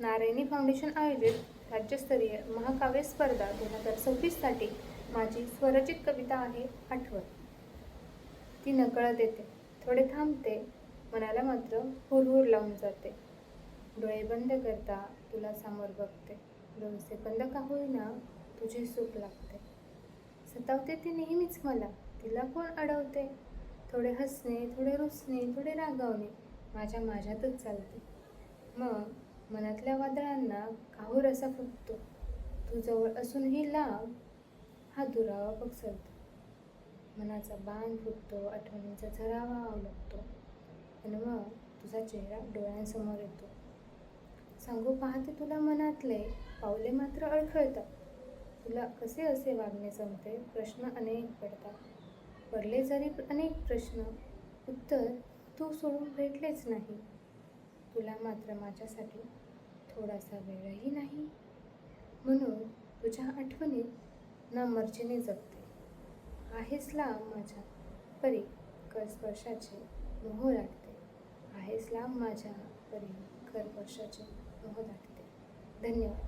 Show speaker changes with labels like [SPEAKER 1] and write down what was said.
[SPEAKER 1] Narayani foundation आयोजित राज्यस्तरीय महाकाव्य स्पर्धा 2026साठी माझी स्वरचित कविता आहे आठवण. ती नकळत येते, थोडे थांबते, मनाला मात्र हुरहुर लावून जाते. डोळे बंद करता तुला समोर बघते, 2 सेकंद का होईना तुझी सूप लागते. सतावते ती नेहमीच मला, तिला कोण अडवते. थोडे हसणे, थोडे रुसणे, थोडे रागावणे माझ्यातच चालते. मग मनातल्या वादळांना काहूर असा फुटतो. तू जवळ असूनही लांब हा दुरावा पसरतो. मनाचा बाण फुटतो, आठवणींचा झरावा आवलगतो, आणि मग तुझा चेहरा डोळ्यांसमोर येतो. सांगू पाहते तुला मनातले, पावले मात्र अडखळतात. तुला कसे असे वागणे जमते, प्रश्न अनेक पडतात. पडले जरी अनेक प्रश्न, उत्तर तू सोडून भेटलेच नाही. तुला मात्र माझ्यासाठी थोडासा वेळही नाही. म्हणून तुझ्या आठवणीत ना मर्जीने जगते. आहेस लांब माझ्या परी कर स्पर्शाचे मोह दाटते. आहेस लांब माझ्या परी कर स्पर्शाचे मोह दाटते. धन्यवाद.